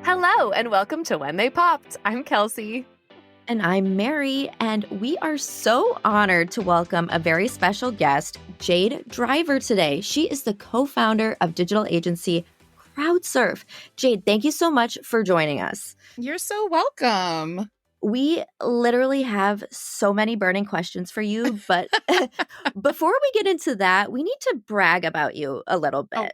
Hello, and welcome to When They Popped. I'm Kelsey. And I'm Mary, and we are so honored to welcome a very special guest, Jade Driver, today. She is the co-founder of digital agency CrowdSurf. Jade, thank you so much for joining us. You're so welcome. We literally have so many burning questions for you, but before we get into that, we need to brag about you a little bit. Oh.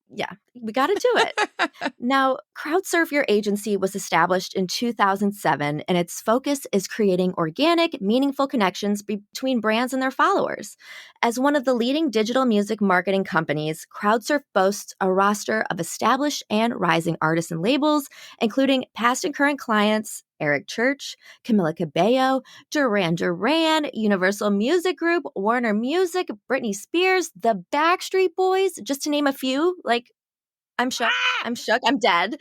Yeah, we got to do it. Now, CrowdSurf, your agency, was established in 2007, and its focus is creating organic, meaningful connections between brands and their followers. As one of the leading digital music marketing companies, CrowdSurf boasts a roster of established and rising artists and labels, including past and current clients Eric Church, Camila Cabello, Duran Duran, Universal Music Group, Warner Music, Britney Spears, the Backstreet Boys, just to name a few. Like, I'm shook. I'm dead.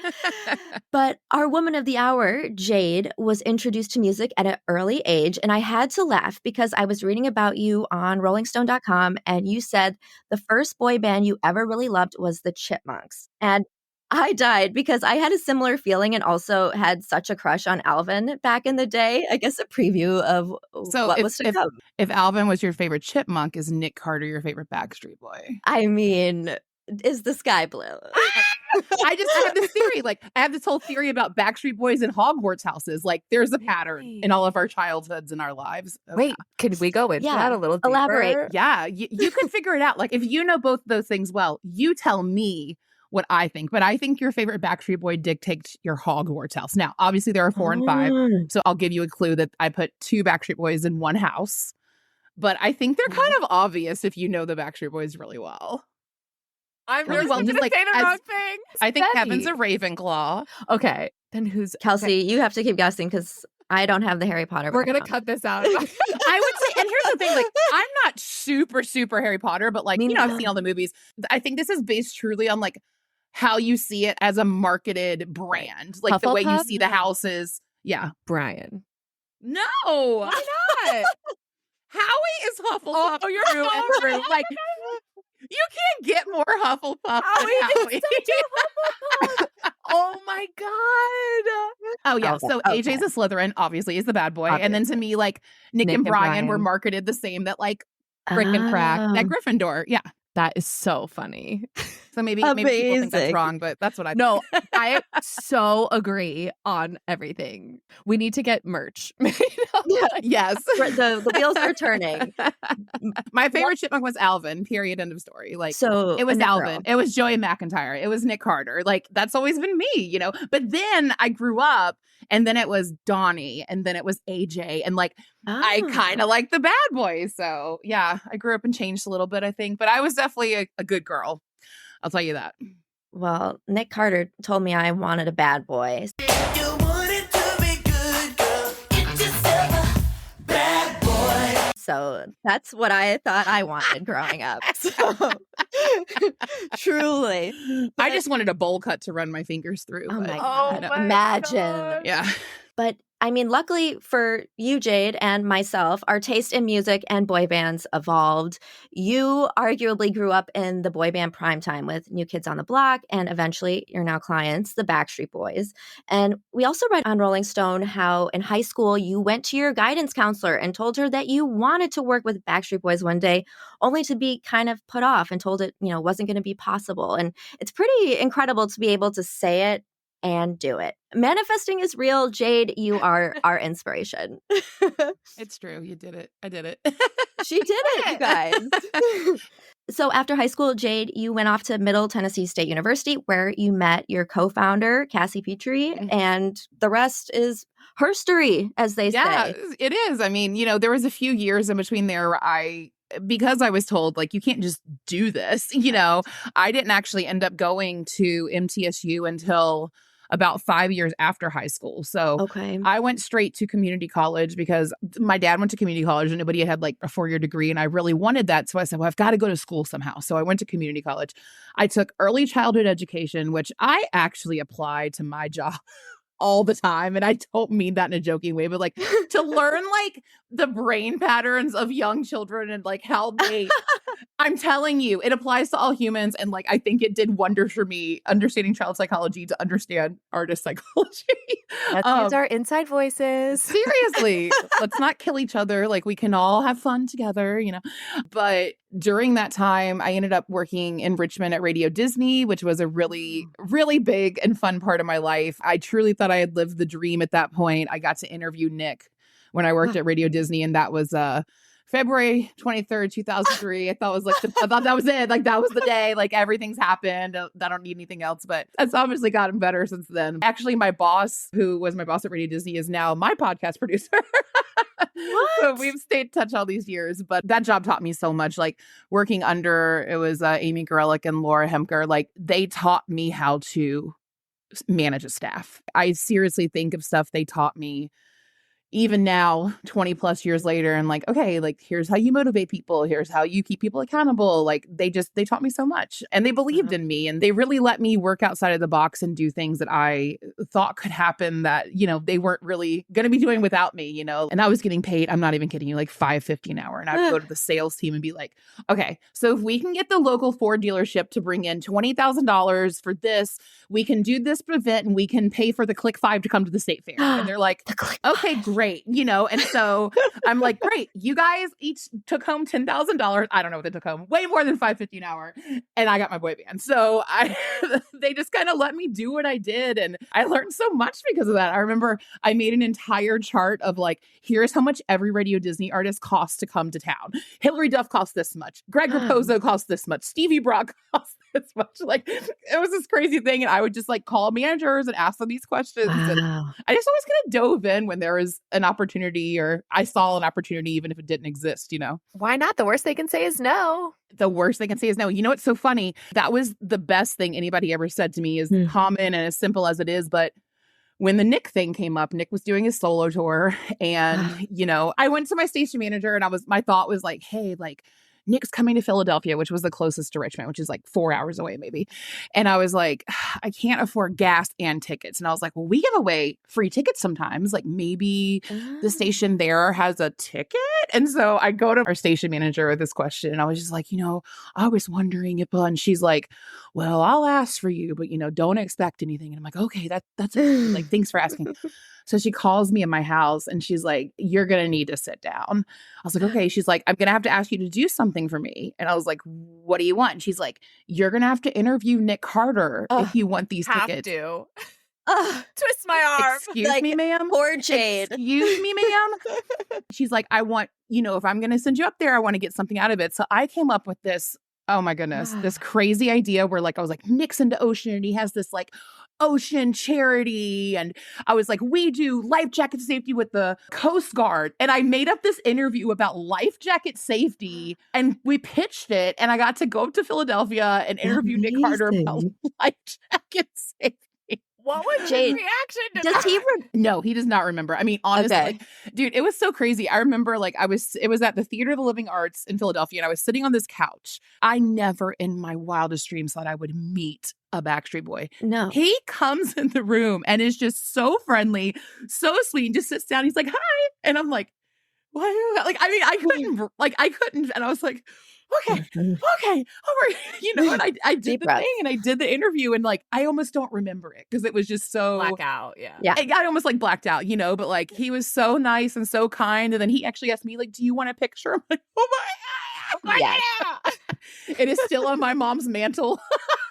But our woman of the hour, Jade, was introduced to music at an early age. And I had to laugh because I was reading about you on rollingstone.com, and you said the first boy band you ever really loved was the Chipmunks. And I died because I had a similar feeling and also had such a crush on Alvin back in the day. I guess a preview of what was to come. If Alvin was your favorite Chipmunk, is Nick Carter your favorite Backstreet Boy? I mean, is the sky blue? I have this theory. Like, I have this whole theory about Backstreet Boys and Hogwarts houses. Like, there's a pattern in all of our childhoods and our lives. Wait, could we go into that a little deeper? Elaborate. Yeah, you can figure it out. Like, if you know both those things well, you tell me what I think. But I think your favorite Backstreet Boy dictates your Hogwarts house. Now, obviously, there are 4 and 5. So I'll give you a clue that I put 2 Backstreet Boys in one house. But I think they're kind of obvious if you know the Backstreet Boys really well. I'm really well, just to like say the as- wrong thing. I think Steady. Kevin's a Ravenclaw. Okay, then who's Kelsey, okay. you have to keep guessing because I don't have the Harry Potter We're gonna background. cut this out. I would say, and here's the thing, like, I'm not super Harry Potter, but like, Me I've neither. seen all the movies. I think this is based truly on like how you see it as a marketed brand. Like the way you Hufflepuff? see the houses. Yeah. Brian. No. Why not? Howie is Hufflepuff Oh, you're through so and through. right. Like, you can't get more Hufflepuff than Howie is Howie. Oh my god. Oh, yeah. Okay, So okay. AJ's a Slytherin, obviously, is the bad boy. And then to me, like, Nick Nick and and Brian were Brian. marketed the same, that like Frick and Crack at Gryffindor. Yeah. That is so funny. So maybe people think that's Amazing. wrong, but that's what I think. No, I so agree on everything. We need to get merch. Yes. The wheels are turning. My favorite chipmunk was Alvin, period, end of story. Like, So it was Nick Alvin. Girl. It was Joey McIntyre. It was Nick Carter. Like, that's always been me, you know? But then I grew up, and then it was Donnie, and then it was AJ. And like, I kind of like the bad boys. So yeah, I grew up and changed a little bit, I think. But I was definitely a good girl. I'll tell you that. Well, Nick Carter told me I wanted a bad boy. If you want it to be good, girl, get yourself a bad boy. So that's what I thought I wanted growing up. So truly. I just wanted a bowl cut to run my fingers through. Oh but my Oh God. my Imagine. God. yeah. But I mean, luckily for you, Jade, and myself, our taste in music and boy bands evolved. You arguably grew up in the boy band primetime with New Kids on the Block, and eventually your now clients, the Backstreet Boys. And we also read on Rolling Stone how in high school you went to your guidance counselor and told her that you wanted to work with Backstreet Boys one day, only to be kind of put off and told it, wasn't going to be possible. And it's pretty incredible to be able to say it and do it. Manifesting is real. Jade, you are our inspiration. It's true. You did it. I did it. She did it, you guys. So after high school, Jade, you went off to Middle Tennessee State University, where you met your co-founder, Cassie Petrie, and the rest is herstory, as they Yeah, say. it is. I mean, there was a few years in between there where because I was told, like, you can't just do this, I didn't actually end up going to MTSU until about 5 years after high school. So Okay. I went straight to community college because my dad went to community college and nobody had like a 4-year degree. And I really wanted that. So I said, well, I've got to go to school somehow. So I went to community college. I took early childhood education, which I actually applied to my job all the time. And I don't mean that in a joking way, but like to learn like the brain patterns of young children and like how I I'm telling you, it applies to all humans. And like, I think it did wonders for me understanding child psychology to understand artist psychology. Let's use our inside voices. Seriously, let's not kill each other. Like, we can all have fun together, you know? But during that time, I ended up working in Richmond at Radio Disney, which was a really, really big and fun part of my life. I truly thought I had lived the dream at that point. I got to interview Nick when I worked at Radio Disney, and that was February 23rd, 2003. I thought that was it. Like, that was the day. Like, everything's happened. I don't need anything else. But it's obviously gotten better since then. Actually, my boss, who was my boss at Radio Disney, is now my podcast producer. What? So we've stayed in touch all these years. But that job taught me so much. Like, working under, it was Amy Gorelick and Laura Hemker. Like, they taught me how to manage a staff. I seriously think of stuff they taught me even now, 20 plus years later, and like, okay, like, here's how you motivate people. Here's how you keep people accountable. Like, they taught me so much, and they believed in me, and they really let me work outside of the box and do things that I thought could happen that, you know, they weren't really going to be doing without me, you know. And I was getting paid, I'm not even kidding you, like $5.50 an hour. And I would go to the sales team and be like, okay, so if we can get the local Ford dealership to bring in $20,000 for this, we can do this event and we can pay for the Click 5 to come to the state fair. And they're like, okay, great. You know, and so I'm like, great, you guys each took home $10,000. I don't know what they took home, way more than $5.50 an hour. And I got my boy band. So they just kind of let me do what I did. And I learned so much because of that. I remember I made an entire chart of like, here's how much every Radio Disney artist costs to come to town. Hilary Duff costs this much. Greg Raposo costs this much. Stevie Brock costs this much. Like, it was this crazy thing. And I would just like call managers and ask them these questions. Wow. And I just always kind of dove in when there was an opportunity, or I saw an opportunity, even if it didn't exist, you know? Why not? The worst they can say is no. The worst they can say is no. You know, it's so funny. That was the best thing anybody ever said to me, as common and as simple as it is. But when the Nick thing came up, Nick was doing his solo tour, and, you know, I went to my station manager, and my thought was like, hey, like, Nick's coming to Philadelphia, which was the closest to Richmond, which is like 4 hours away maybe. And I was like, I can't afford gas and tickets. And I was like, well, we give away free tickets sometimes. Like, maybe the station there has a ticket. And so I go to our station manager with this question, and I was just like, you know, I was wondering if, and she's like, well, I'll ask for you, but, you know, don't expect anything. And I'm like, okay, that's like, thanks for asking. So she calls me in my house, and she's like, you're going to need to sit down. I was like, okay. She's like, I'm going to have to ask you to do something for me. And I was like, what do you want? And she's like, you're going to have to interview Nick Carter if you want these tickets. To. Twist my arm. Excuse me, ma'am. Poor Jade. Excuse me, ma'am. She's like, I want, you know, if I'm going to send you up there, I want to get something out of it. So I came up with this, oh my goodness, this crazy idea where like, I was like, Nick's into ocean, and he has this like ocean charity. And I was like, we do life jacket safety with the Coast Guard. And I made up this interview about life jacket safety, and we pitched it. And I got to go up to Philadelphia and interview Nick Carter about life jacket safety. What was Jade, his reaction to Does that? he? No, he does not remember. I mean, honestly, Okay. like, dude, it was so crazy. I remember like it was at the Theater of the Living Arts in Philadelphia, and I was sitting on this couch. I never in my wildest dreams thought I would meet a Backstreet Boy. No. He comes in the room and is just so friendly, so sweet, and just sits down. He's like, hi. And I'm like, what? Like, I mean, I couldn't. And I was like, okay, all right. You know, and I did Deep the breath. thing, and I did the interview, and like, I almost don't remember it because it was just so Blackout, yeah. Yeah. I almost like blacked out, you know, but like, he was so nice and so kind. And then he actually asked me like, do you want a picture? I'm like, oh my God. Yes. It is still on my mom's mantle.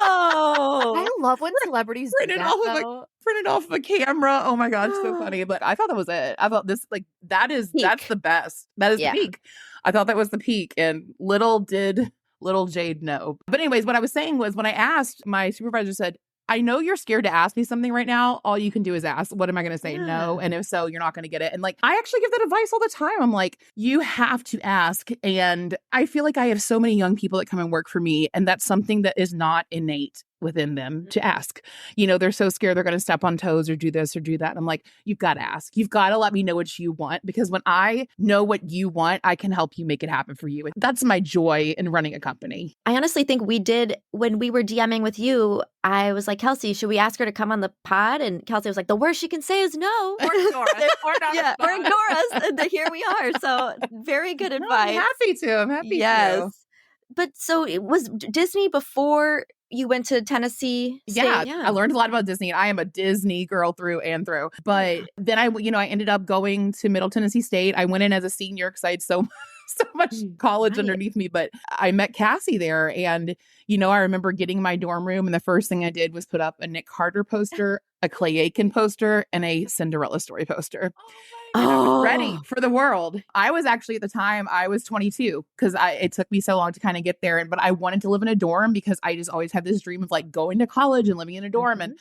Oh. I love when celebrities do Printed that, off of though. printed off of a camera. Oh my God, so funny. But I thought that was it. I thought this, like, that's Peak. the best. That is Yeah. the peak. I thought that was the peak. And little did little Jade know. But anyways, what I was saying was, when I asked, my supervisor said, I know you're scared to ask me something right now. All you can do is ask. What am I going to say? No. And if so, you're not going to get it. And like, I actually give that advice all the time. I'm like, you have to ask. And I feel like I have so many young people that come and work for me, and that's something that is not innate within them to ask. You know, they're so scared they're going to step on toes or do this or do that. And I'm like, you've got to ask. You've got to let me know what you want, because when I know what you want, I can help you make it happen for you. That's my joy in running a company. I honestly think we did, when we were DMing with you, I was like, Kelsey, should we ask her to come on the pod? And Kelsey was like, the worst she can say is no. Or ignore us. Or not Yeah, or respond. ignore us. And here we are. So very good No, advice. I'm happy to. I'm happy to. Yes. But so it was Disney before you went to Tennessee State? Yeah, I learned a lot about Disney, and I am a Disney girl through and through. But then I ended up going to Middle Tennessee State. I went in as a senior because I had so much college underneath me. But I met Cassie there, and I remember getting my dorm room, and the first thing I did was put up a Nick Carter poster, a Clay Aiken poster, and a Cinderella story poster. And I was ready for the world. I was actually, at the time, I was 22 because it took me so long to kind of get there. But I wanted to live in a dorm because I just always had this dream of like going to college and living in a dorm. And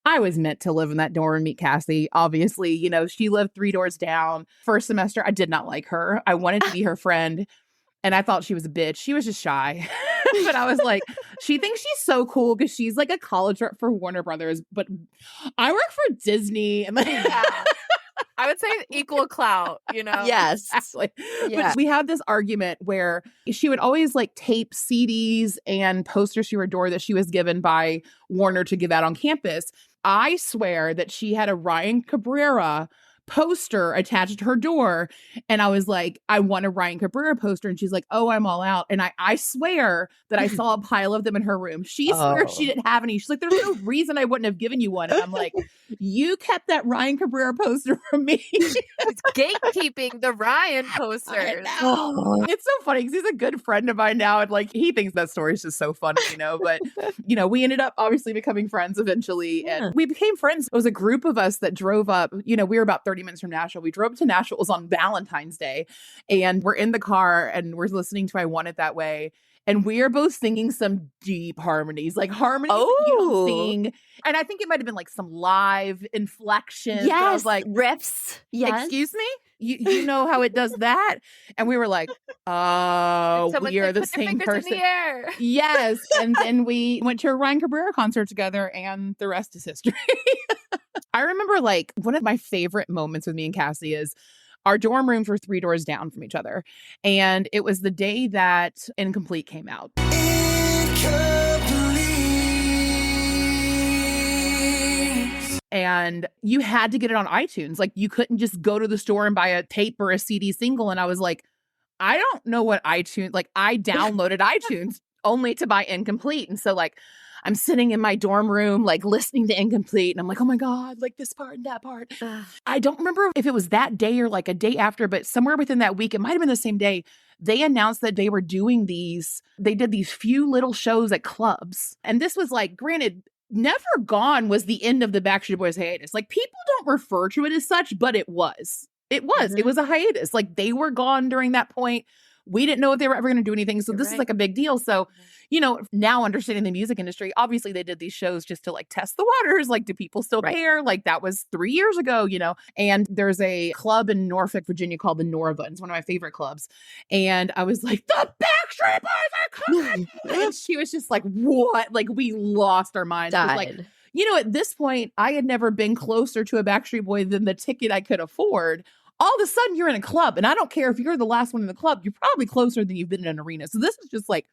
I was meant to live in that dorm and meet Cassie. Obviously, she lived 3 doors down. First semester, I did not like her. I wanted to be her friend. And I thought she was a bitch. She was just shy. But I was like, she thinks she's so cool because she's like a college rep for Warner Brothers. But I work for Disney. And I would say equal clout, Yes. Exactly. Yeah. But we had this argument where she would always like tape CDs and posters to her door that she was given by Warner to give out on campus. I swear that she had a Ryan Cabrera poster attached to her door. And I was like, I want a Ryan Cabrera poster. And she's like, oh, I'm all out. And I swear that I saw a pile of them in her room. She swears she didn't have any. She's like, there's no reason I wouldn't have given you one. And I'm like, you kept that Ryan Cabrera poster from me. It's gatekeeping the Ryan posters. It's so funny because he's a good friend of mine now. And like, he thinks that story is just so funny, But, we ended up obviously becoming friends eventually. Yeah. And we became friends. It was a group of us that drove up, we were about 30 minutes from Nashville. We drove up to Nashville. It was on Valentine's Day. And we're in the car and we're listening to I Want It That Way. And we are both singing some deep harmonies, like harmonies that you don't sing. And I think it might have been like some live inflection. Yes. I was like, riffs. Yes. excuse me? You know how it does that? And we were like, oh, Someone we are said, the "Put your same fingers person. in the air." Yes. And then we went to a Ryan Cabrera concert together and the rest is history. I remember like one of my favorite moments with me and Cassie is our dorm rooms were 3 doors down from each other. And it was the day that Incomplete came out. And you had to get it on iTunes. Like you couldn't just go to the store and buy a tape or a CD single. And I was like, I don't know what iTunes, like I downloaded iTunes only to buy Incomplete. And so like, I'm sitting in my dorm room, like listening to Incomplete. And I'm like, oh my God, like this part and that part. I don't remember if it was that day or like a day after, but somewhere within that week, it might've been the same day. They announced that they were doing they did these few little shows at clubs. And this was like, granted, Never Gone was the end of the Backstreet Boys hiatus. Like people don't refer to it as such, but it was. It was. It was a hiatus. Like they were gone during that point. We didn't know if they were ever going to do anything. So this is like a big deal. So, now understanding the music industry, obviously they did these shows just to like test the waters. Like, do people still care? Like that was 3 years ago, and there's a club in Norfolk, Virginia called the Norva. It's one of my favorite clubs. And I was like, the Backstreet Boys are coming. And she was just like, what? Like we lost our minds. Like, at this point, I had never been closer to a Backstreet Boy than the ticket I could afford. All of a sudden you're in a club, and I don't care if you're the last one in the club, you're probably closer than you've been in an arena. So this is just like,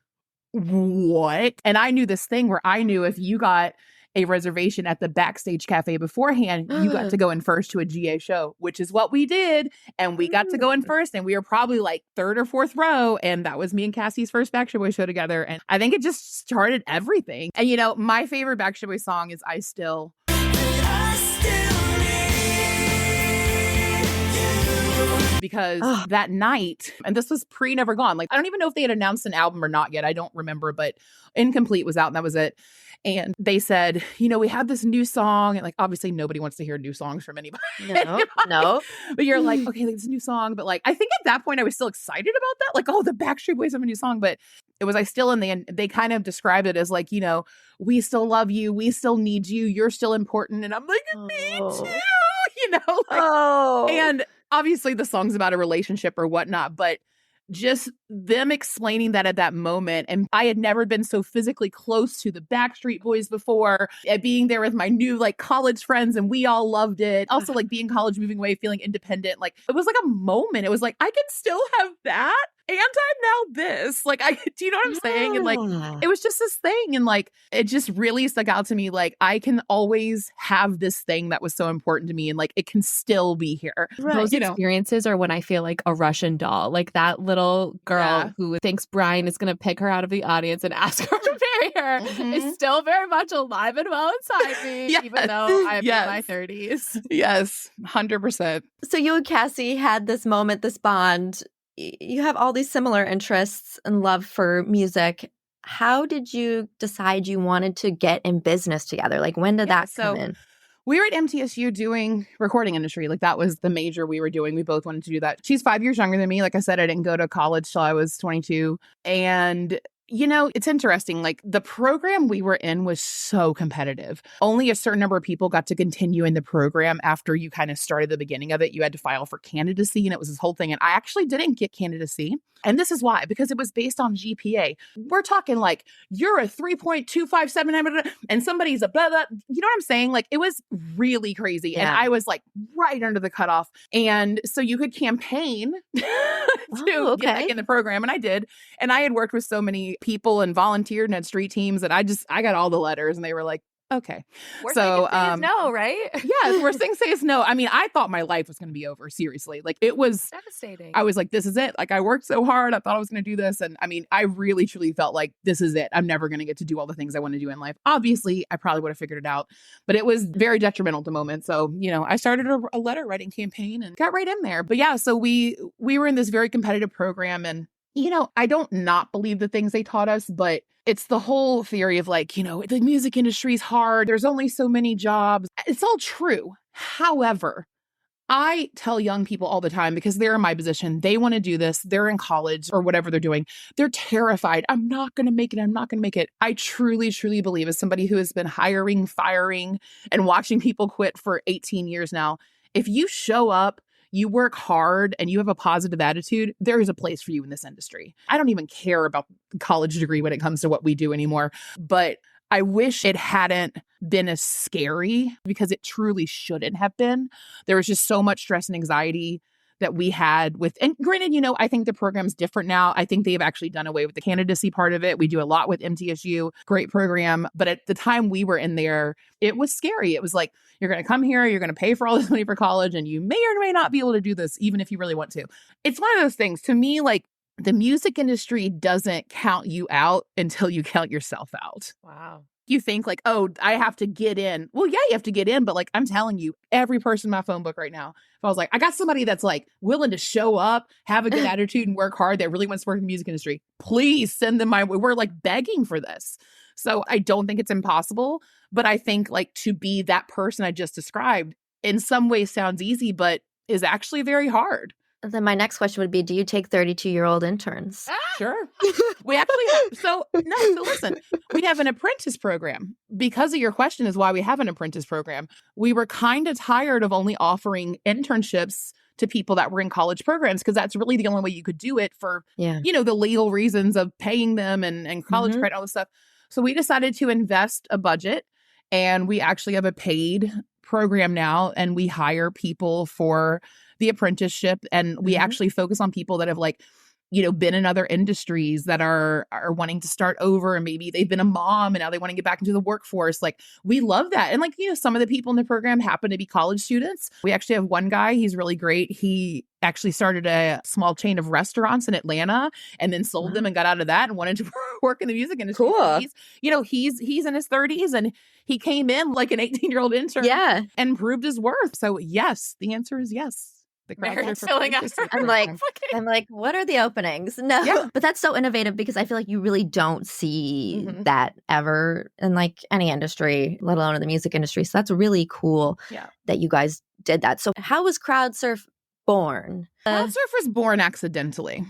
what? And I knew this thing where I knew if you got a reservation at the Backstage Cafe beforehand, you got to go in first to a GA show, which is what we did. And we got to go in first, and we were probably like 3rd or 4th row. And that was me and Cassie's first Backstreet Boy show together. And I think it just started everything. And my favorite Backstreet Boy song is I Still. Because that night, and this was Never Gone, like I don't even know if they had announced an album or not yet. I don't remember, but Incomplete was out and that was it. And they said, we have this new song, and like obviously nobody wants to hear new songs from anybody. No. But you're like, okay, like, this new song. But like I think at that point I was still excited about that. Like, oh, the Backstreet Boys have a new song. But it was I Still, in the end, they kind of described it as like, we still love you, we still need you, you're still important. And I'm like, me too, and obviously the song's about a relationship or whatnot, but just them explaining that at that moment. And I had never been so physically close to the Backstreet Boys before, being there with my new like college friends, and we all loved it. Also like being college, moving away, feeling independent. Like it was like a moment. It was like, I can still have that and I'm now this. Like, do you know what I'm saying? And like, Yeah. it was just this thing. And like, it just really stuck out to me. Like, I can always have this thing that was so important to me. And like, it can still be here. Those You know, experiences are when I feel like a Russian doll, like that little girl Yeah. who thinks Brian is going to pick her out of the audience and ask her to marry her is still very much alive and well inside me, Yes. even though I'm in Yes. my 30s. Yes, 100%. So you and Cassie had this moment, this bond. You have all these similar interests and love for music. How did you decide you wanted to get in business together? Like, when did that come in? We were at MTSU doing recording industry. Like, that was the major we were doing. We both wanted to do that. She's 5 years younger than me. Like I said, I didn't go to college till I was 22. And you know, it's interesting. Like, the program we were in was so competitive. Only a certain number of people got to continue in the program after you kind of started the beginning of it. You had to file for candidacy, and it was this whole thing. And I actually didn't get candidacy. And this is why, because it was based on GPA. We're talking like, you're a 3.257, and somebody's a blah, blah. You know what I'm saying? Like, it was really crazy. And I was like right under the cutoff. And so you could campaign to get back in the program. And I did. And I had worked with so many people and volunteered and had street teams. And I got all the letters, and they were like, okay. Worst So, thing to say is no, right? yeah, worst thing to say is no. I mean, I thought my life was going to be over. Seriously. Like, it was Devastating. I was like, this is it. Like, I worked so hard. I thought I was going to do this. And I mean, I really, truly felt like this is it. I'm never going to get to do all the things I want to do in life. Obviously, I probably would have figured it out, but it was very detrimental at the moment. So, you know, I started a letter writing campaign and got right in there. But yeah, so we were in this very competitive program. And, you know, I don't not believe the things they taught us, but it's the whole theory of like, you know, the music industry is hard. There's only so many jobs. It's all true. However, I tell young people all the time, because they're in my position, they want to do this. They're in college or whatever they're doing. They're terrified. I'm not going to make it. I'm not going to make it. I truly, truly believe, as somebody who has been hiring, firing, and watching people quit for 18 years now, if you show up, you work hard, and you have a positive attitude, there is a place for you in this industry. I don't even care about the college degree when it comes to what we do anymore. But I wish it hadn't been as scary, because it truly shouldn't have been. There was just so much stress and anxiety that we had with, and granted, you know, I think the program's different now. I think they've actually done away with the candidacy part of it. We do a lot with MTSU, great program. But at the time we were in there, it was scary. It was like, you're going to come here, you're going to pay for all this money for college, and you may or may not be able to do this, even if you really want to. It's one of those things, to me, like, the music industry doesn't count you out until you count yourself out. Wow. You think like, oh, I have to get in. Well, yeah, you have to get in. But like, I'm telling you, every person in my phone book right now, if I was like, I got somebody that's like willing to show up, have a good attitude, and work hard, that really wants to work in the music industry, please send them my way. We're like begging for this. So I don't think it's impossible. But I think like, to be that person I just described in some ways sounds easy, but is actually very hard. Then my next question would be, do you take 32-year-old interns? Sure. We actually have, so listen, we have an apprentice program. Because of your question is why we have an apprentice program. We were kind of tired of only offering internships to people that were in college programs, because that's really the only way you could do it for, you know, the legal reasons of paying them and college credit, all this stuff. So we decided to invest a budget, and we actually have a paid program now, and we hire people for the apprenticeship, and we actually focus on people that have like, you know, been in other industries that are wanting to start over, and maybe they've been a mom and now they want to get back into the workforce. Like, we love that. And like, you know, some of the people in the program happen to be college students. We actually have one guy, he's really great. He actually started a small chain of restaurants in Atlanta and then sold them and got out of that and wanted to work in the music industry. Cool. So he's in his 30s, and he came in like an 18-year-old intern and proved his worth. So yes, the answer is yes. Mary's filling up. I'm like, what are the openings? No, but that's so innovative, because I feel like you really don't see that ever in like any industry, let alone in the music industry. So that's really cool that you guys did that. So how was CrowdSurf born? CrowdSurf was born accidentally.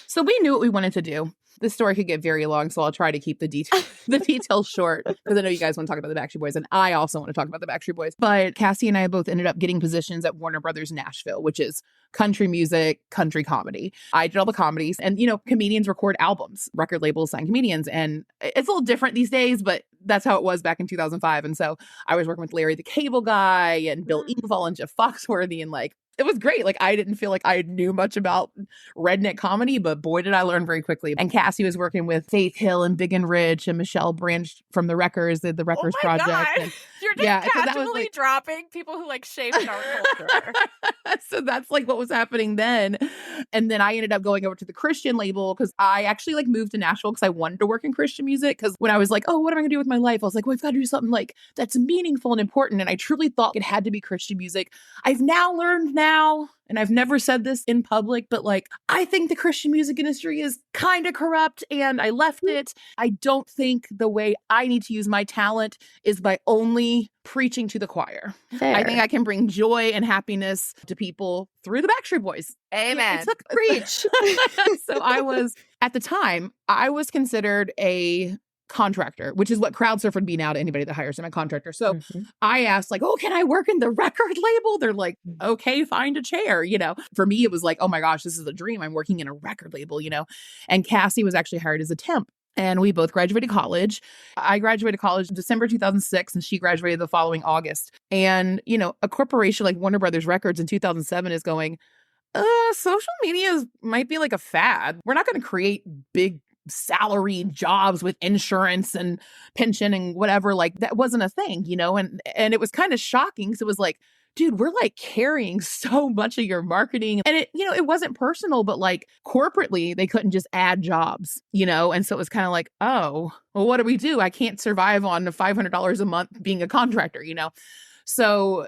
So we knew what we wanted to do. This story could get very long, so I'll try to keep the details short, because I know you guys want to talk about the Backstreet Boys, and I also want to talk about the Backstreet Boys. But Cassie and I both ended up getting positions at Warner Brothers Nashville, which is country music, country comedy. I did all the comedies, and, you know, comedians record albums, record labels sign comedians, and it's a little different these days, but that's how it was back in 2005. And so I was working with Larry the Cable Guy and Bill Engvall and Jeff Foxworthy, and like, it was great. Like, I didn't feel like I knew much about redneck comedy, but boy, did I learn very quickly. And Cassie was working with Faith Hill and Big and Rich and Michelle Branch from the Wreckers, the Wreckers Project. God. And You're just yeah, so that was, casually like- dropping people who like shaped our culture. So that's like what was happening then. And then I ended up going over to the Christian label because I actually like moved to Nashville because I wanted to work in Christian music. Because when I was like, oh, what am I going to do with my life? I was like, well, I've got to do something like that's meaningful and important. And I truly thought it had to be Christian music. I've now learned and I've never said this in public, but like, I think the Christian music industry is kind of corrupt and I left it. I don't think the way I need to use my talent is by only preaching to the choir. Fair. I think I can bring joy and happiness to people through the Backstreet Boys. Amen. It took Preach. So I was, at the time, I was considered a contractor, which is what CrowdSurf would be now to anybody that hires them, a contractor. So I asked like, oh, can I work in the record label? They're like, okay, find a chair. You know, for me, it was like, oh my gosh, this is a dream. I'm working in a record label, you know, and Cassie was actually hired as a temp. And we both graduated college. I graduated college December 2006, and she graduated the following August. And, you know, a corporation like Warner Brothers Records in 2007 is going, social media might be like a fad. We're not going to create big salary jobs with insurance and pension and whatever. Like, that wasn't a thing, you know? And it was kind of shocking because it was like, dude, we're like carrying so much of your marketing. And it, you know, it wasn't personal, but like corporately, they couldn't just add jobs, you know? And so it was kind of like, oh, well, what do we do? I can't survive on $500 a month being a contractor, you know? So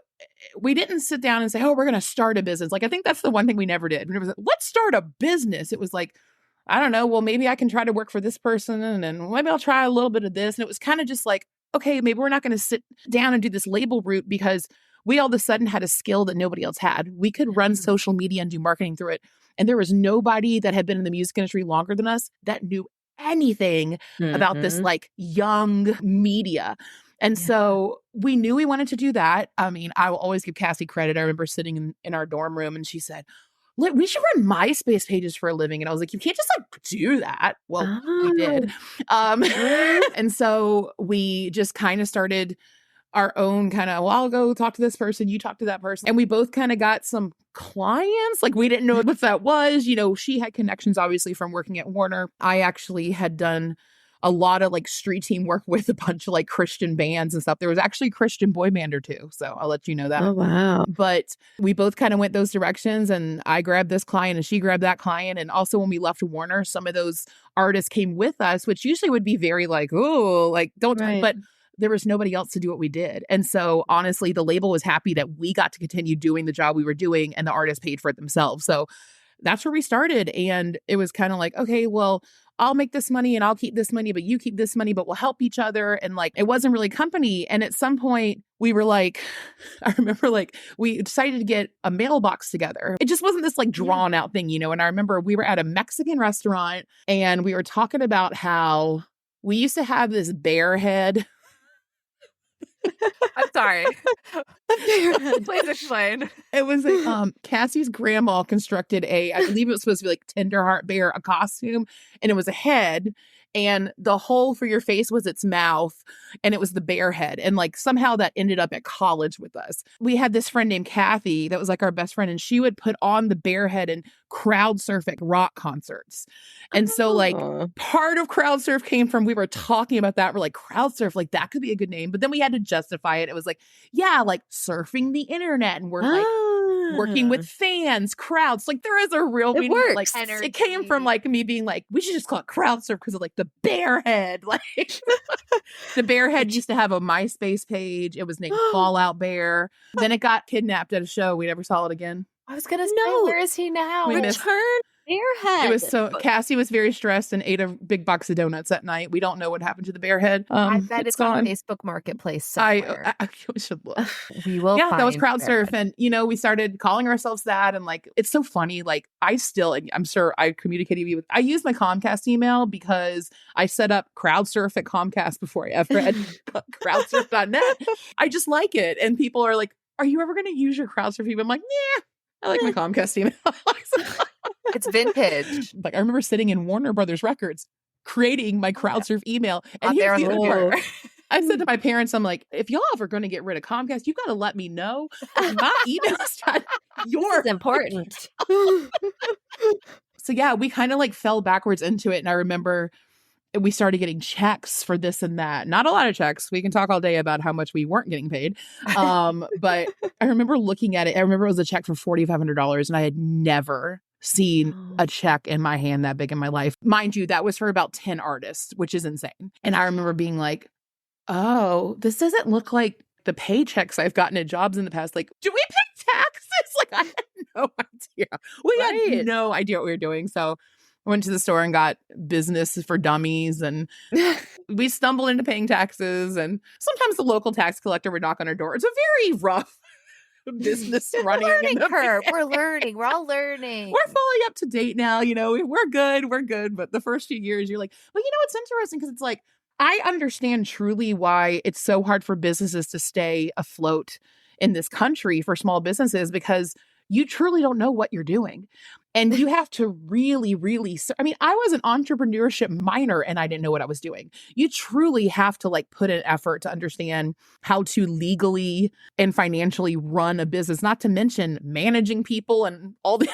we didn't sit down and say, oh, we're going to start a business. Like, I think that's the one thing we never did. We never said, let's start a business. It was like, I don't know, well, maybe I can try to work for this person and then maybe I'll try a little bit of this. And it was kind of just like, okay, maybe we're not going to sit down and do this label route because we all of a sudden had a skill that nobody else had. We could run social media and do marketing through it. And there was nobody that had been in the music industry longer than us that knew anything about this like young media. And so we knew we wanted to do that. I mean, I will always give Cassie credit. I remember sitting in our dorm room and she said, look, we should run MySpace pages for a living. And I was like, you can't just like do that. Well, we did. And so we just kind of started our own kind of, well, I'll go talk to this person, you talk to that person. And we both kind of got some clients. Like, we didn't know what that was. You know, she had connections, obviously, from working at Warner. I actually had done a lot of like street team work with a bunch of like Christian bands and stuff. There was actually a Christian boy band or two. So I'll let you know that. Oh, wow. But we both kind of went those directions, and I grabbed this client and she grabbed that client. And also when we left Warner, some of those artists came with us, which usually would be very like, oh, like don't, but there was nobody else to do what we did. And so honestly, the label was happy that we got to continue doing the job we were doing and the artists paid for it themselves. So that's where we started. And it was kind of like, okay, well, I'll make this money and I'll keep this money, but you keep this money, but we'll help each other. And like, it wasn't really company. And at some point we were like, I remember like we decided to get a mailbox together. It just wasn't this like drawn out thing, you know? And I remember we were at a Mexican restaurant and we were talking about how we used to have this bear head. I'm sorry. Please explain. It was like Cassie's grandma constructed I believe it was supposed to be like Tenderheart Bear, a costume, and it was a head, and the hole for your face was its mouth, and it was the bear head. And like somehow that ended up at college with us. We had this friend named Kathy that was like our best friend, and she would put on the bear head and crowd surf at rock concerts. And so like part of crowd surf came from, we were talking about that. We're like, crowd surf, like that could be a good name. But then we had to justify it. It was like, yeah, like surfing the internet, and we're like working with fans, crowds. Like there is a real meaning. Works. Like it came from like me being like, we should just call it crowd surf because of like the bear head. Like the bear head used to have a MySpace page. It was named Fallout Bear. Then it got kidnapped at a show. We never saw it again. I was gonna say, No. where is he now? We missed- Return Airhead. It was so Cassie was very stressed and ate a big box of donuts that night. We don't know what happened to the bear head. I bet it's on gone. Facebook Marketplace somewhere. I should look. We will. Yeah, that was find crowd Bear surf, and you know we started calling ourselves that, and like it's so funny. Like I'm sure I communicated with. I use my Comcast email because I set up crowd surf at Comcast before I ever had crowdsurf.net. I just like it, and people are like, "Are you ever going to use your crowd surf email?" I'm like, "Yeah, I like my Comcast email." It's vintage. Like I remember sitting in Warner Brothers Records creating my crowd surf email, and On their here's the other lure. part. I said to my parents, I'm like, if y'all ever going to get rid of Comcast, you got to let me know. My email's This is important. So yeah, we kind of like fell backwards into it. And I remember we started getting checks for this and that. Not a lot of checks. We can talk all day about how much we weren't getting paid. But I remember looking at it. I remember it was a check for $4,500 and I had never seen a check in my hand that big in my life. Mind you, that was for about 10 artists, which is insane. And I remember being like, oh, this doesn't look like the paychecks I've gotten at jobs in the past. Like, do we pay taxes? Like, I had no idea. We had no idea what we were doing. So I went to the store and got Business for Dummies, and we stumbled into paying taxes. And sometimes the local tax collector would knock on our door. It's a very rough business running. Learning curve. We're learning. We're all learning. We're fully up to date now. You know, we're good. We're good. But the first few years, you're like, well, you know, it's interesting because it's like, I understand truly why it's so hard for businesses to stay afloat in this country for small businesses, because you truly don't know what you're doing. And you have to really, really, I mean, I was an entrepreneurship minor and I didn't know what I was doing. You truly have to like put in effort to understand how to legally and financially run a business, not to mention managing people and all the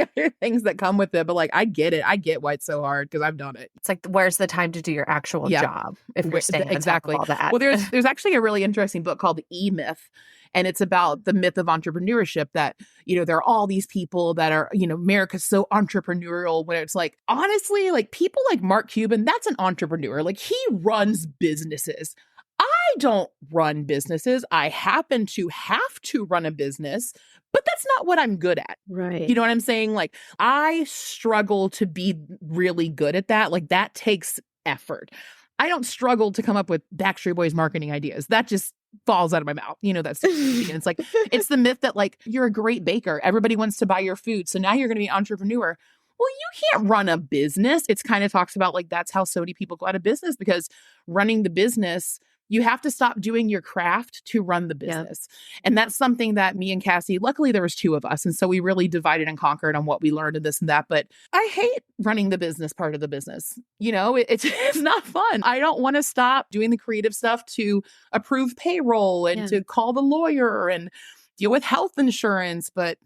other things that come with it. But like, I get it. I get why it's so hard because I've done it. It's like, where's the time to do your actual job if you're staying on top of all that? Well, there's actually a really interesting book called E-Myth. And it's about the myth of entrepreneurship that, you know, there are all these people that are, you know, America's so entrepreneurial, when it's like, honestly, like people like Mark Cuban, that's an entrepreneur. Like he runs businesses. I don't run businesses. I happen to have to run a business, but that's not what I'm good at. Right. You know what I'm saying? Like I struggle to be really good at that. Like that takes effort. I don't struggle to come up with Backstreet Boys marketing ideas. That just falls out of my mouth. You know, that's, it's like, it's the myth that like, you're a great baker. Everybody wants to buy your food. So now you're going to be an entrepreneur. Well, you can't run a business. It's kind of talks about like, that's how so many people go out of business, because running the business, you have to stop doing your craft to run the business. Yeah. And that's something that me and Cassie, luckily there was two of us. And so we really divided and conquered on what we learned and this and that. But I hate running the business part of the business. You know, it's not fun. I don't want to stop doing the creative stuff to approve payroll and to call the lawyer and deal with health insurance. But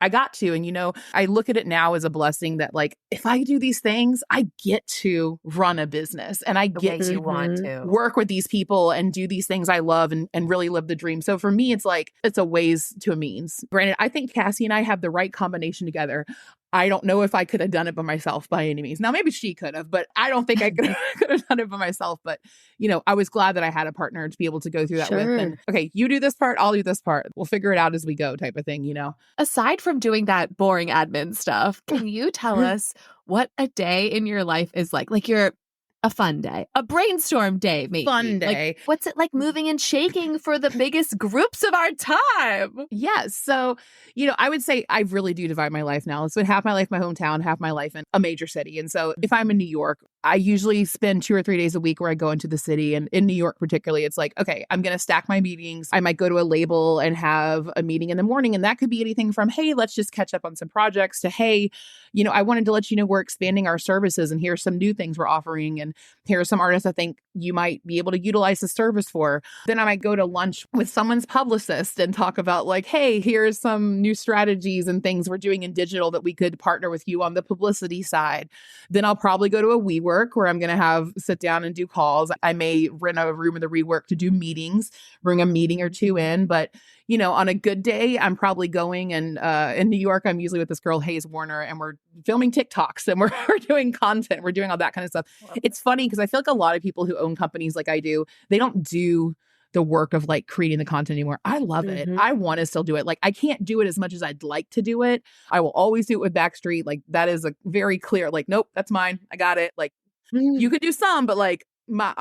I got to, and you know, I look at it now as a blessing that like, if I do these things, I get to run a business and I get to want to work with these people and do these things I love and really live the dream. So for me, it's like, it's a ways to a means. Granted, I think Cassie and I have the right combination together. I don't know if I could have done it by myself by any means. Now, maybe she could have, but I don't think I could have done it by myself. But, you know, I was glad that I had a partner to be able to go through that with. And okay, you do this part, I'll do this part. We'll figure it out as we go type of thing, you know? Aside from doing that boring admin stuff, can you tell us what a day in your life is like? Like a fun day, a brainstorm day, maybe. Fun day. Like, what's it like moving and shaking for the biggest groups of our time? Yes. So, you know, I would say I really do divide my life now. So half my life, my hometown, half my life in a major city. And so if I'm in New York, I usually spend 2 or 3 days a week where I go into the city. And in New York particularly, it's like, okay, I'm going to stack my meetings. I might go to a label and have a meeting in the morning. And that could be anything from, hey, let's just catch up on some projects, to, hey, you know, I wanted to let you know we're expanding our services and here's some new things we're offering. And here are some artists I think you might be able to utilize the service for. Then I might go to lunch with someone's publicist and talk about like, hey, here's some new strategies and things we're doing in digital that we could partner with you on the publicity side. Then I'll probably go to a WeWork where I'm going to sit down and do calls. I may rent a room in the WeWork to do meetings, bring a meeting or two in. But, you know, on a good day, I'm probably going and in New York, I'm usually with this girl, Hayes Warner, and we're filming TikToks and we're doing content. We're doing all that kind of stuff. It's funny because I feel like a lot of people who own companies like I do, they don't do the work of like creating the content anymore. I love it. I want to still do it. Like I can't do it as much as I'd like to do it. I will always do it with Backstreet. Like that is a very clear, like, nope, that's mine. I got it. Like you could do some, but like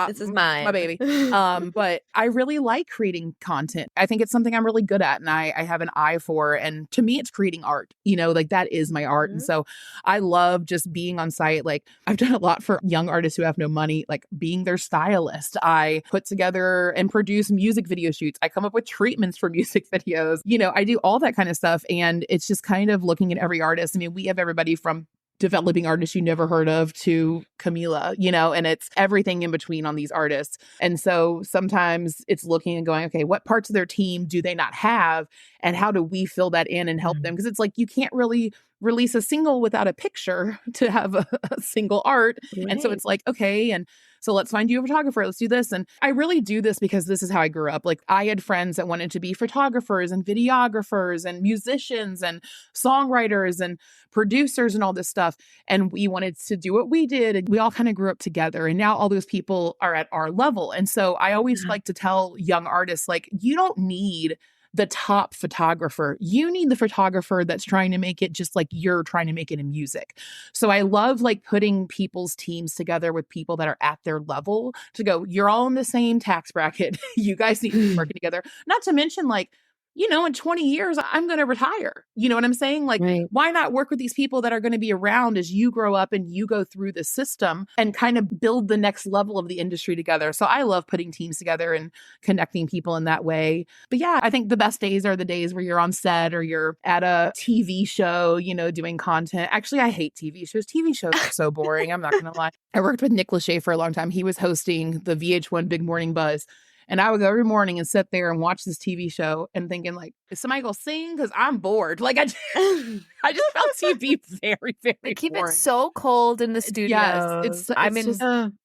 this is mine, my baby. But I really like creating content. I think it's something I'm really good at and I have an eye for. And to me, it's creating art, you know, like that is my art. And so I love just being on site. Like I've done a lot for young artists who have no money, like being their stylist. I put together and produce music video shoots. I come up with treatments for music videos. You know, I do all that kind of stuff. And it's just kind of looking at every artist. I mean, we have everybody from developing artists you never heard of to Camila, and it's everything in between on these artists. And so sometimes it's looking and going, okay, what parts of their team do they not have? And how do we fill that in and help them? Because it's like, you can't really release a single without a picture to have a single art. Right. And so it's like, okay. And so let's find you a photographer. Let's do this. And I really do this because this is how I grew up. Like, I had friends that wanted to be photographers and videographers and musicians and songwriters and producers and all this stuff. And we wanted to do what we did. And we all kind of grew up together. And now all those people are at our level. And so I always like to tell young artists, like, you don't need the top photographer. You need the photographer that's trying to make it just like you're trying to make it in music. So I love like putting people's teams together with people that are at their level to go, you're all in the same tax bracket. You guys need to be working together. Not to mention, like, in 20 years, I'm going to retire. You know what I'm saying? Like, why not work with these people that are going to be around as you grow up and you go through the system and kind of build the next level of the industry together? So I love putting teams together and connecting people in that way. But yeah, I think the best days are the days where you're on set or you're at a TV show, doing content. Actually, I hate TV shows. TV shows are so boring. I'm not going to lie. I worked with Nick Lachey for a long time. He was hosting the VH1 Big Morning Buzz. And I would go every morning and sit there and watch this TV show and thinking, like, is somebody going to sing? Because I'm bored. Like, I just found TV very, very They keep boring. it so cold in the studio. Yes, I'm in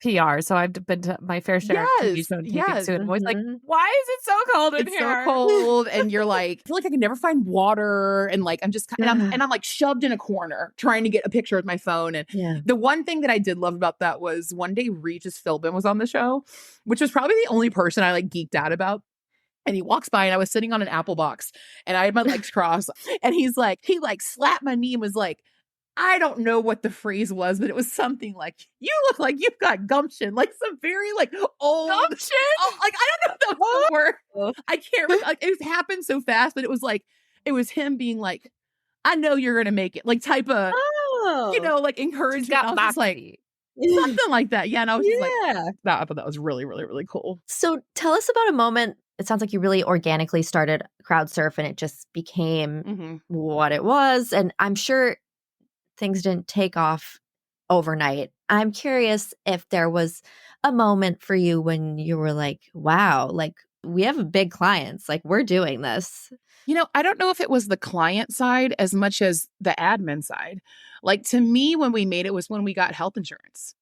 PR, so I've been to my fair share of TV show and taping soon. I'm always like, why is it so cold in it's here? so cold, and you're like, I feel like I can never find water, and like I'm just and I'm like shoved in a corner trying to get a picture with my phone. And the one thing that I did love about that was one day Regis Philbin was on the show, which was probably the only person I like geeked out about. And he walks by and I was sitting on an apple box and I had my legs crossed, and he slapped my knee and was like, I don't know what the phrase was, but it was something like, you look like you've got gumption, like some very like old Gumption? Like, I don't know the word. I can't remember. Like, it happened so fast, but it was him being like, I know you're going to make it, like type of, like encouragement. Got I was just like, something like that. Yeah. And I was just like, I thought that was really, really, really cool. So tell us about a moment. It sounds like you really organically started crowd surf and it just became what it was. And I'm sure things didn't take off overnight. I'm curious if there was a moment for you when you were like, wow, like we have big clients, like we're doing this. I don't know if it was the client side as much as the admin side. Like, to me, when we made it was when we got health insurance.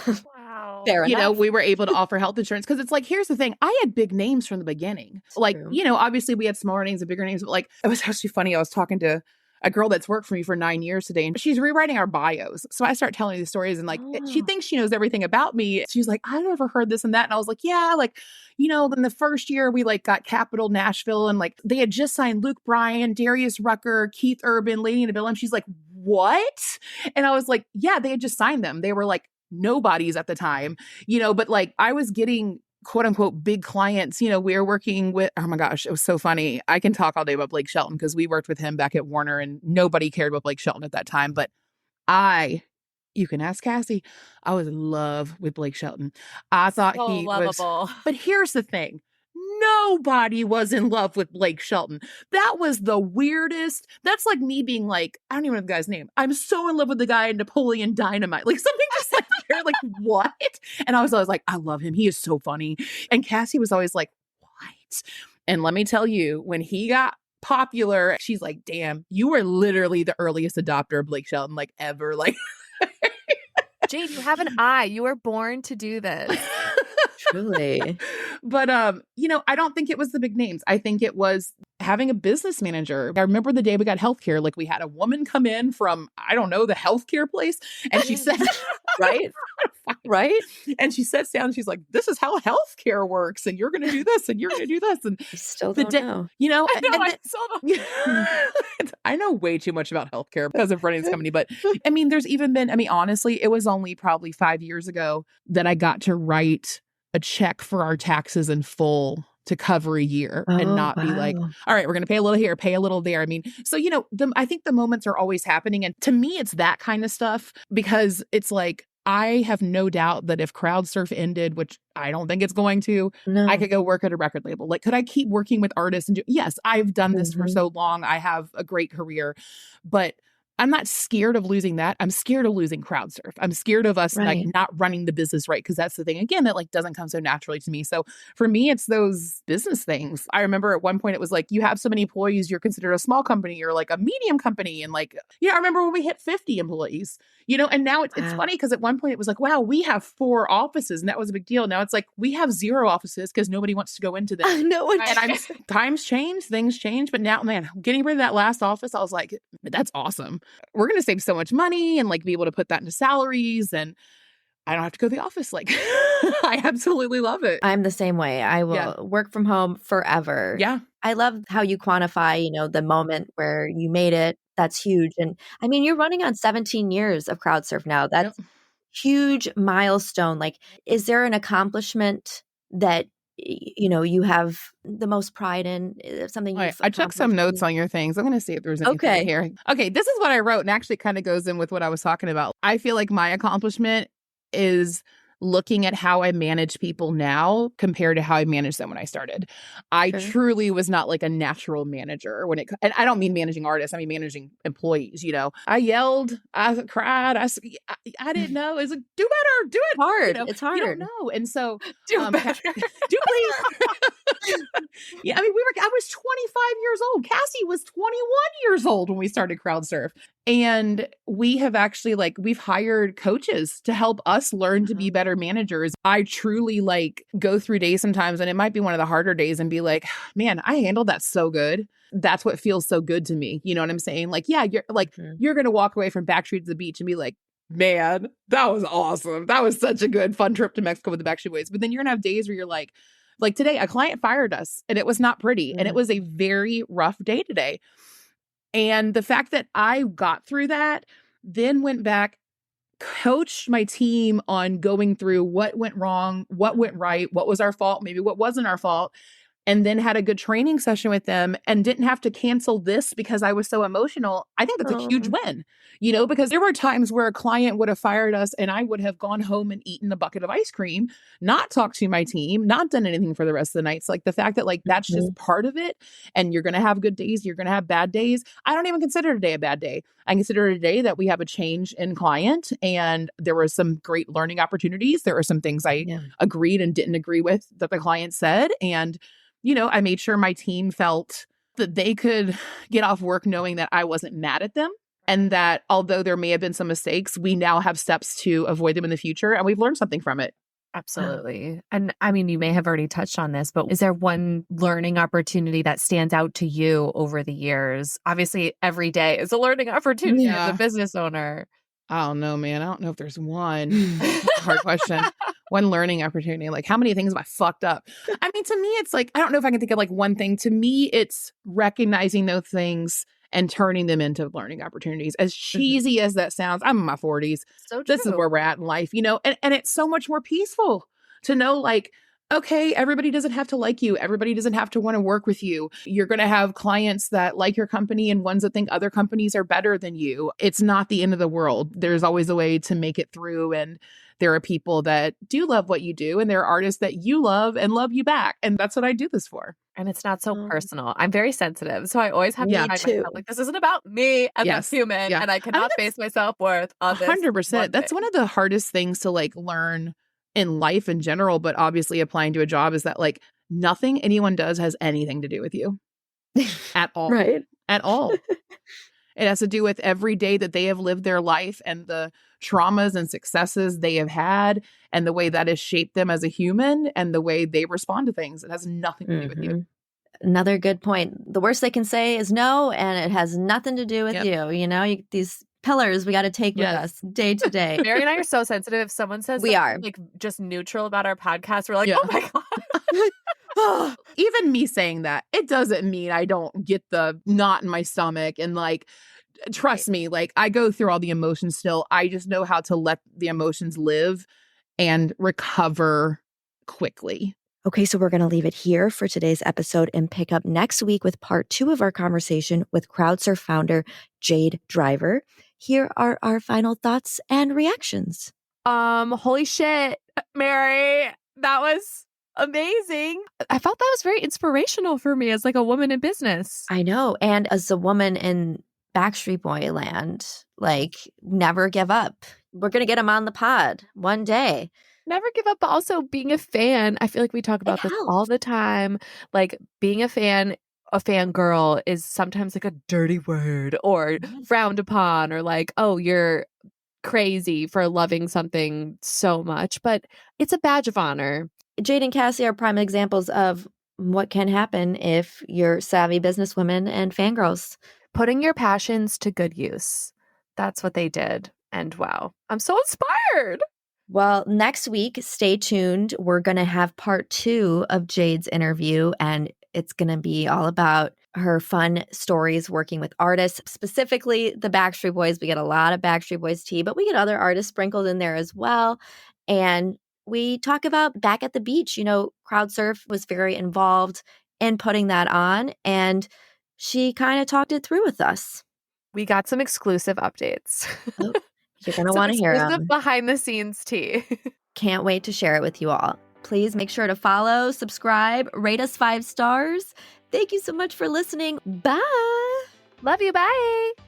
Wow. Fair enough. We were able to offer health insurance because it's like, here's the thing. I had big names from the beginning. It's like, true. Obviously we had smaller names and bigger names, but like, it was actually funny. I was talking to a girl that's worked for me for 9 years today, and she's rewriting our bios. So I start telling these stories and like, she thinks she knows everything about me. She's like, I've never heard this and that. And I was like, yeah, like, then the first year we like got Capital Nashville and like they had just signed Luke Bryan, Darius Rucker, Keith Urban, Lady Antebellum. And she's like, what? And I was like, yeah, they had just signed them. They were like nobodies at the time, but like I was getting quote unquote big clients. We were working with, oh my gosh, it was so funny. I can talk all day about Blake Shelton because we worked with him back at Warner and nobody cared about Blake Shelton at that time. But you can ask Cassie, I was in love with Blake Shelton. I thought So he lovable. was, but here's the thing. Nobody was in love with Blake Shelton. That was the weirdest. That's like me being like, I don't even know the guy's name. I'm so in love with the guy in Napoleon Dynamite. Like something just like, you're like, what? And I was always like, I love him. He is so funny. And Cassie was always like, what? And let me tell you, when he got popular, she's like, damn, you were literally the earliest adopter of Blake Shelton, like ever. Like, Jade, you have an eye. You were born to do this. Truly. But, I don't think it was the big names. I think it was having a business manager. I remember the day we got healthcare, like we had a woman come in from, I don't know, the healthcare place. And she said, Right? Right? And she sits down and she's like, this is how healthcare works. And you're going to do this and you're going to do this. And I still the don't day, know. I know, I saw the I know way too much about healthcare because of running this company. But I mean, there's even been, honestly, it was only probably 5 years ago that I got to write a check for our taxes in full to cover a year and not be like, all right, we're going to pay a little here, pay a little there. I mean, so, I think the moments are always happening. And to me, it's that kind of stuff because it's like, I have no doubt that if CrowdSurf ended, which I don't think it's going to, I could go work at a record label. Like, could I keep working with artists? And yes, I've done this for so long. I have a great career, but I'm not scared of losing that. I'm scared of losing CrowdSurf. I'm scared of us like Right. not running the business right. Cause that's the thing, again, that like doesn't come so naturally to me. So for me, it's those business things. I remember at one point it was like, you have so many employees, you're considered a small company or like a medium company. And like, I remember when we hit 50 employees, and now it's Wow. funny because at one point it was like, wow, we have 4 offices and that was a big deal. Now it's like, we have 0 offices because nobody wants to go into them. No one And times change, things change. But now, man, getting rid of that last office, I was like, that's awesome. We're going to save so much money and like be able to put that into salaries, and I don't have to go to the office. Like, I absolutely love it. I'm the same way. I will Yeah. work from home forever. Yeah. I love how you quantify, the moment where you made it. That's huge. And I mean, you're running on 17 years of CrowdSurf now. That's Yep. huge milestone. Like, is there an accomplishment that you have the most pride in? Something All right, you've I took some accomplished? notes on your things. I'm going to see if there's anything Okay. here. Okay, this is what I wrote, and actually kind of goes in with what I was talking about. I feel like my accomplishment is looking at how I manage people now compared to how I managed them when I started. I Sure. truly was not like a natural manager and I don't mean managing artists. I mean managing employees. I yelled, I cried, I didn't know. It's like, do better, do it. Hard. It's You don't hard. know, and so Do better. do please. Yeah, I mean, I was 25 years old. Cassie was 21 years old when we started CrowdSurf. And we have actually we've hired coaches to help us learn to be better managers. I truly go through days sometimes, and it might be one of the harder days, and be like, man, I handled that so good. That's what feels so good to me. You know what I'm saying? You're going to walk away from Backstreet to the beach and be like, man, that was awesome. That was such a good, fun trip to Mexico with the Backstreet Boys. But then you're going to have days where you're like today, a client fired us and it was not pretty. And it was a very rough day today. And the fact that I got through that, then went back, coached my team on going through what went wrong, what went right, what was our fault, maybe what wasn't our fault, and then had a good training session with them and didn't have to cancel this because I was so emotional. I think that's a huge win, because there were times where a client would have fired us and I would have gone home and eaten a bucket of ice cream, not talked to my team, not done anything for the rest of the night. It's the fact that that's just part of it. And you're going to have good days. You're going to have bad days. I don't even consider today a bad day. I consider it a day that we have a change in client and there were some great learning opportunities. There are some things I agreed and didn't agree with that the client said. And I made sure my team felt that they could get off work knowing that I wasn't mad at them and that although there may have been some mistakes, we now have steps to avoid them in the future and we've learned something from it. Absolutely. And I mean, you may have already touched on this, but is there one learning opportunity that stands out to you over the years? Obviously, every day is a learning opportunity as a business owner. I don't know, man. I don't know if there's one. Hard question. One learning opportunity. How many things have I fucked up? I mean, to me, it's I don't know if I can think of one thing. To me, it's recognizing those things and turning them into learning opportunities. As cheesy as that sounds, I'm in my 40s. So This is where we're at in life, and it's so much more peaceful to know okay, everybody doesn't have to like you. Everybody doesn't have to want to work with you. You're going to have clients that like your company and ones that think other companies are better than you. It's not the end of the world. There's always a way to make it through. And there are people that do love what you do. And there are artists that you love and love you back. And that's what I do this for. And it's not so personal. I'm very sensitive. So I always have to remind myself, this isn't about me as a human. And I cannot base my self-worth on this. 100%. That's one of the hardest things to learn in life in general, but obviously applying to a job is that nothing anyone does has anything to do with you at all. Right. At all. It has to do with every day that they have lived their life and the traumas and successes they have had and the way that has shaped them as a human and the way they respond to things. It has nothing to do with you. Another good point. The worst they can say is no, and it has nothing to do with you. These pillars we got to take with us day to day. Mary and I are so sensitive. If someone says we are just neutral about our podcast, we're like, oh my God. Even me saying that, it doesn't mean I don't get the knot in my stomach and trust me, I go through all the emotions still. I just know how to let the emotions live and recover quickly. Okay, so we're going to leave it here for today's episode and pick up next week with part 2 of our conversation with CrowdSurf founder Jade Driver. Here are our final thoughts and reactions. Holy shit, Mary, that was amazing. I felt that was very inspirational for me as a woman in business. I know. And as a woman in Backstreet Boy land. Like, never give up. We're going to get them on the pod one day. Never give up, but also being a fan. I feel like we talk about this all the time. Like, being a fangirl is sometimes like a dirty word or frowned upon, or like, oh, you're crazy for loving something so much. But it's a badge of honor. Jade and Cassie are prime examples of what can happen if you're savvy businesswomen and fangirls. Putting your passions to good use. That's what they did. And wow, I'm so inspired. Well, next week, stay tuned. We're going to have part 2 of Jade's interview, and it's going to be all about her fun stories working with artists, specifically the Backstreet Boys. We get a lot of Backstreet Boys tea, but we get other artists sprinkled in there as well. And we talk about Back at the Beach. You know, CrowdSurf was very involved in putting that on, and she kind of talked it through with us. We got some exclusive updates. Oh, you're going to want to hear them. Behind the scenes tea. Can't wait to share it with you all. Please make sure to follow, subscribe, rate us 5 stars. Thank you so much for listening. Bye. Love you. Bye.